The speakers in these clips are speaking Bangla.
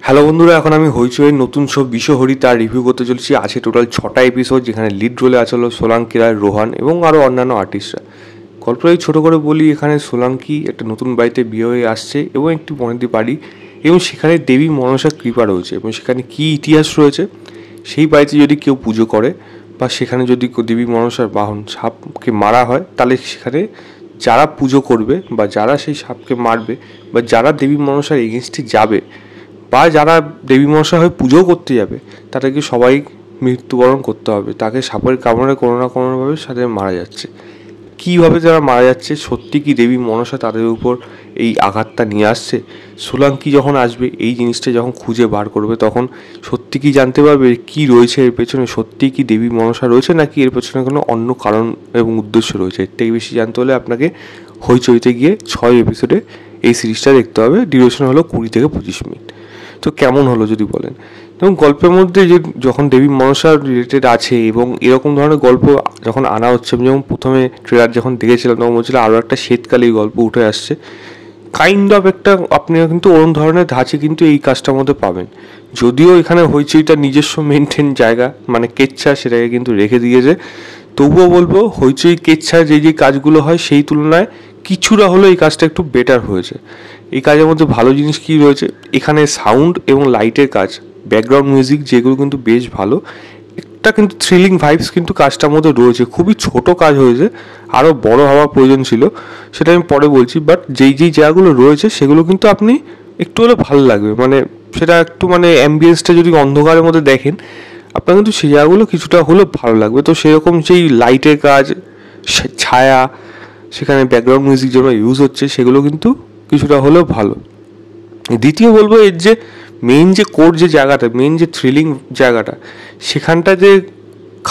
হ্যালো বন্ধুরা, এখন আমি হইচইয়ের নতুন শো বিশ্বহরি তার রিভিউ করতে চলেছি। আছে টোটাল 6টা এপিসোড, যেখানে লিড রোলে আছে হলো সোলাঙ্কি রায়, রোহান এবং আরও অন্যান্য আর্টিস্টরা। গল্পটাই ছোটো করে বলি, এখানে সোলাঙ্কি একটা নতুন বাড়িতে বিয়ে হয়ে আসছে এবং একটি বনেদি বাড়ি, এবং সেখানে দেবী মনসার কৃপা রয়েছে এবং সেখানে কী ইতিহাস রয়েছে। সেই বাড়িতে যদি কেউ পুজো করে বা সেখানে যদি দেবী মনসার বাহন সাপকে মারা হয়, তাহলে সেখানে যারা পুজো করবে বা যারা সেই সাপকে মারবে বা যারা দেবী মনসার এগেনস্টে যাবে বা যারা দেবী মনসা হয়ে পুজো করতে যাবে, তাদেরকে সবাই মৃত্যুবরণ করতে হবে। তাকে সাপের কামড়ে কোনো না কোনোভাবে সাথে মারা যাচ্ছে। কীভাবে যারা মারা যাচ্ছে, সত্যি কি দেবী মনসা তাদের উপর এই আঘাতটা নিয়ে আসছে? সোলাঙ্কি যখন আসবে, এই জিনিসটা যখন খুঁজে বার করবে, তখন সত্যি কি জানতে পারবে কি রয়েছে এর পেছনে। সত্যি কি দেবী মনসা রয়েছে, নাকি এর পেছনে কোনো অন্য কারণ এবং উদ্দেশ্য রয়েছে? এর থেকে বেশি জানতে হলে আপনাকে হইচইতে গিয়ে 6 এপিসোডে এই সিরিজটা দেখতে হবে। ডিউরেশন হলো 20 থেকে 25 মিনিট। তো কেমন হলো যদি বলেন? এবং গল্পের মধ্যে যে যখন দেবী মনসা রিলেটেড আছে এবং এরকম ধরনের গল্প যখন আনা হচ্ছে, আমি যেমন প্রথমে ট্রেলার যখন দেখেছিলাম তখন বলছিল আরও একটা শীতকালীন গল্প উঠে আসছে। কাইন্ড অফ একটা আপনিও কিন্তু ওরম ধরনের ধাঁচে কিন্তু এই কাজটার মধ্যে পাবেন। যদিও এখানে হইচইটা নিজস্ব মেনটেন জায়গা, মানে কেচ্ছা, সেটাকে কিন্তু রেখে দিয়েছে। তবুও বলবো হইচই কেচ্ছার যে কাজগুলো হয় সেই তুলনায় কিছুটা হলেও এই কাজটা একটু বেটার হয়েছে। এই কাজের মধ্যে ভালো জিনিস কী রয়েছে, এখানে সাউন্ড এবং লাইটের কাজ, ব্যাকগ্রাউন্ড মিউজিক, যেগুলো কিন্তু বেশ ভালো। একটা কিন্তু থ্রিলিং ভাইবস কিন্তু কাজটার মধ্যে রয়েছে। খুবই ছোট কাজ হয়েছে, আরও বড় হওয়ার প্রয়োজন ছিল, সেটা আমি পরে বলছি। বাট যেই জায়গাগুলো রয়েছে সেগুলো কিন্তু আপনি একটু হলে ভালো লাগবে, মানে সেটা একটু মানে অ্যাম্বিয়েন্সটা যদি অন্ধকারের মধ্যে দেখেন, আপনার কিন্তু সেই জায়গাগুলো কিছুটা হলেও ভালো লাগবে। তো সেরকম যেই লাইটের কাজ, ছায়া, সেখানে ব্যাকগ্রাউন্ড মিউজিক যেগুলো ইউজ হচ্ছে, সেগুলো কিন্তু কিছুটা হলেও ভালো। দ্বিতীয় বলবো, এর যে মেইন যে কোর যে জায়গাটা, মেইন যে থ্রিলিং জায়গাটা, সেখানটা যে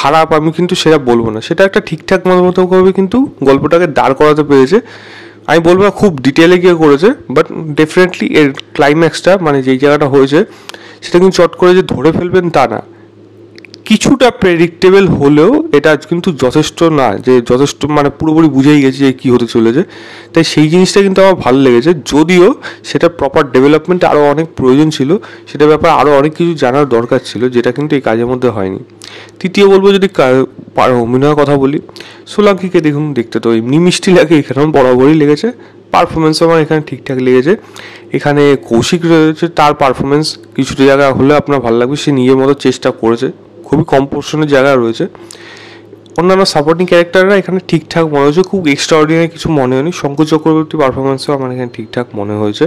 খারাপ আমি কিন্তু সেটা বলবো না। সেটা একটা ঠিকঠাক মতোভাবে কিন্তু গল্পটাকে দাঁড় করাতে পেরেছে। আমি বলবো না খুব ডিটেলে গিয়ে করেছে, বাট ডেফিনেটলি এর ক্লাইম্যাক্সটা, মানে যেই জায়গাটা হয়েছে, সেটা কিন্তু চট করে যে ধরে ফেলবেন তা না। কিছুটা প্রেডিক্টেবল হলেও এটা কিন্তু যথেষ্ট না, যে যথেষ্ট মানে পুরোপুরি বুঝেই গেছি যে কী হতে চলেছে। তাই সেই জিনিসটা কিন্তু আমার ভালো লেগেছে, যদিও সেটা প্রপার ডেভেলপমেন্ট আরও অনেক প্রয়োজন ছিল, সেটা ব্যাপারে আরও অনেক কিছু জানার দরকার ছিল, যেটা কিন্তু এই কাজের মধ্যে হয়নি। তৃতীয় বলবো, যদি অভিনয়ের কথা বলি, সোলাঙ্কিকে দেখুন, দেখতে তো এমনি মিষ্টি লাগে, এখানেও বরাবরই লেগেছে। পারফরমেন্সও আমার এখানে ঠিকঠাক লেগেছে। এখানে কৌশিক রয়েছে, তার পারফরমেন্স কিছুটা জায়গা হলে আপনার ভালো লাগবে, সে নিজের মতো চেষ্টা করেছে, খুবই কম পোর্শনের জায়গা রয়েছে। অন্যান্য সাপোর্টিং ক্যারেক্টাররা এখানে ঠিকঠাক মনে হয়েছে, খুব এক্সট্রাঅর্ডিনারি কিছু মনে হয়নি। শঙ্কর চক্রবর্তী পারফরমেন্সও আমার এখানে ঠিকঠাক মনে হয়েছে।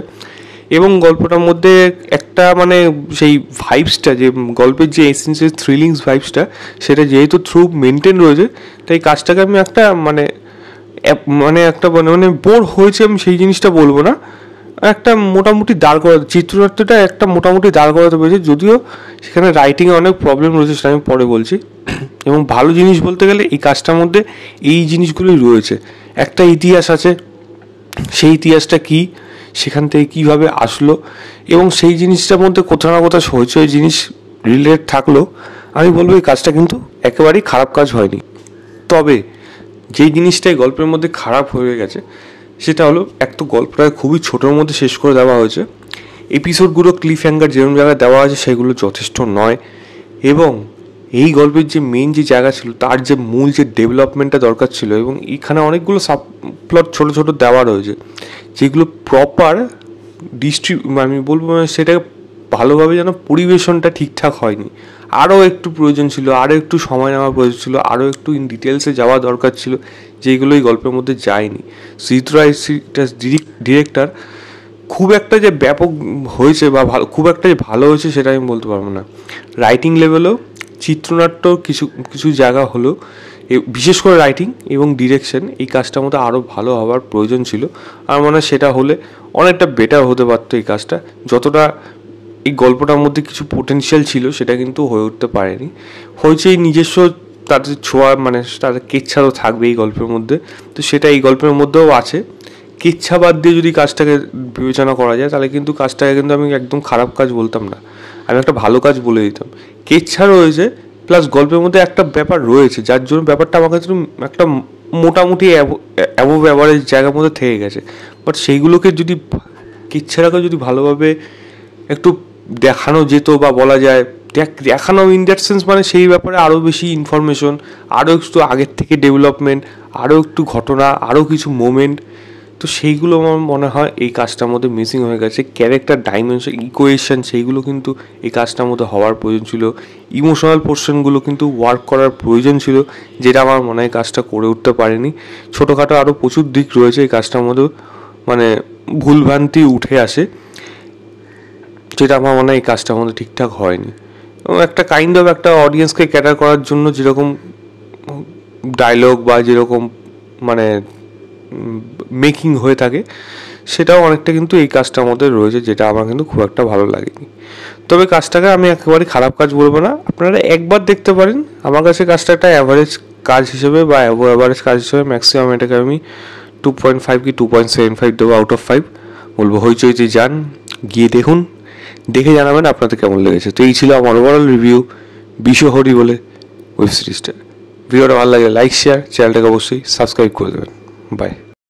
এবং গল্পটার মধ্যে একটা মানে সেই ভাইবসটা, যে গল্পের যে এসেন্সিয়াল থ্রিলিংস ভাইবসটা, সেটা যেহেতু থ্রু মেনটেন রয়েছে, তাই কাজটাকে আমি একটা মানে একটা মানে বোর হয়েছে আমি সেই জিনিসটা বলবো না। একটা মোটামুটি দাঁড় করাতে, চিত্রনাট্যটা একটা মোটামুটি দাঁড় করাতে পেরেছে, যদিও সেখানে রাইটিংয়ে অনেক প্রবলেম রয়েছে, সেটা আমি পরে বলছি। এবং ভালো জিনিস বলতে গেলে এই কাজটার মধ্যে এই জিনিসগুলোই রয়েছে। একটা ইতিহাস আছে, সেই ইতিহাসটা কী, সেখান থেকে কীভাবে আসলো, এবং সেই জিনিসটার মধ্যে কোথাও না কোথাও হইচই জিনিস রিলেটেড থাকলেও আমি বলবো এই কাজটা কিন্তু একেবারেই খারাপ কাজ হয়নি। তবে যেই জিনিসটাই গল্পের মধ্যে খারাপ হয়ে গেছে, সেটা হলো এক তো গল্পটা খুবই ছোটোর মধ্যে শেষ করে দেওয়া হয়েছে। এপিসোডগুলো ক্লিফ হ্যাঙ্গার যেরকম জায়গায় দেওয়া আছে সেগুলো যথেষ্ট নয়। এবং এই গল্পের যে মেইন যে জায়গা ছিল, তার যে মূল যে ডেভেলপমেন্টটা দরকার ছিল, এবং এখানে অনেকগুলো সাবপ্লট ছোটো ছোটো দেওয়া রয়েছে, যেগুলো প্রপার আমি বলবো সেটাকে ভালোভাবে যেন পরিবেশনটা ঠিকঠাক হয়নি। আরও একটু প্রয়োজন ছিল, আরও একটু সময় নেওয়ার প্রয়োজন ছিল, আরও একটু ইন ডিটেলসে যাওয়া দরকার ছিল, যেগুলো এই গল্পের মধ্যে যায়নি। সুজিত রায় ডিরেক্টর খুব একটা যে ব্যাপক হয়েছে বা ভালো, খুব একটা যে ভালো হয়েছে সেটা আমি বলতে পারবো না। রাইটিং লেভেলেও চিত্রনাট্য কিছু কিছু জায়গা হলো, বিশেষ করে রাইটিং এবং ডিরেকশন, এই কাজটার মধ্যে আরও ভালো হওয়ার প্রয়োজন ছিল। আমার মনে হয় সেটা হলে অনেকটা বেটার হতে পারতো এই কাজটা। যতটা এই গল্পটার মধ্যে কিছু পোটেনশিয়াল ছিল, সেটা কিন্তু হয়ে উঠতে পারেনি। হয়েছে এই নিজস্ব তাদের ছোঁয়া, মানে তাদের কেচ্ছা তো থাকবে এই গল্পের মধ্যে, তো সেটা এই গল্পের মধ্যেও আছে। কেচ্ছা বাদ দিয়ে যদি কাজটাকে বিবেচনা করা যায়, তাহলে কিন্তু কাজটাকে কিন্তু আমি একদম খারাপ কাজ বলতাম না, আমি একটা ভালো কাজ বলে দিতাম। কেচ্ছা রয়েছে, প্লাস গল্পের মধ্যে একটা ব্যাপার রয়েছে, যার জন্য ব্যাপারটা আমার কাছে একটা মোটামুটি অ্যাবোভ অ্যাভারেজ জায়গার মধ্যে থেকে গেছে। বাট সেইগুলোকে যদি কেচ্ছাটাকে যদি ভালোভাবে একটু দেখানো যেত বা বলা যায় দেখানো ইন দ্যাট সেন্স মানে সেই ব্যাপারে আরও বেশি ইনফরমেশন, আরও একটু আগের থেকে ডেভেলপমেন্ট, আরও একটু ঘটনা, আরও কিছু মোমেন্ট, তো সেইগুলো আমার মনে হয় এই কাজটার মধ্যে মিসিং হয়ে গেছে। ক্যারেক্টার ডাইমেনশন, ইকুয়েশন, সেইগুলো কিন্তু এই কাজটার মধ্যে হওয়ার প্রয়োজন ছিল। ইমোশনাল পোর্শনগুলো কিন্তু ওয়ার্ক করার প্রয়োজন ছিল, যেটা আমার মনে হয় কাজটা করে উঠতে পারেনি। ছোটোখাটো আরও প্রচুর দিক রয়েছে এই কাজটার মধ্যে, মানে ভুলভ্রান্তি উঠে আসে, যেটা আমার মনে হয় এই কাজটার মধ্যে ঠিকঠাক হয়নি। এবং একটা কাইন্ড অফ একটা অডিয়েন্সকে ক্যাটার করার জন্য যেরকম ডায়লগ বা যেরকম মানে মেকিং হয়ে থাকে, সেটাও অনেকটা কিন্তু এই কাজটার মধ্যে রয়েছে, যেটা আমার কিন্তু খুব একটা ভালো লাগেনি। তবে কাজটাকে আমি একেবারে খারাপ কাজ বলবো না, আপনারা একবার দেখতে পারেন। আমার কাছে কাজটা একটা অ্যাভারেজ কাজ হিসেবে বা অ্যাভারেজ কাজ হিসেবে ম্যাক্সিমাম এটাকে আমি 2.5 কি 2.75 দেবো আউট অফ 5। বলবো হইচইতে যান, গিয়ে দেখুন, দেখে জানাবেন আপনাদের কেমন লেগেছে। তো এই ছিল আমার ওভারঅল রিভিউ বিশ্বহরি বলে ওয়েব সিরিজটা। ভিডিওটা ভালো লাগে লাইক শেয়ার, চ্যানেলটাকে অবশ্যই সাবস্ক্রাইব করে দেবেন। বাই।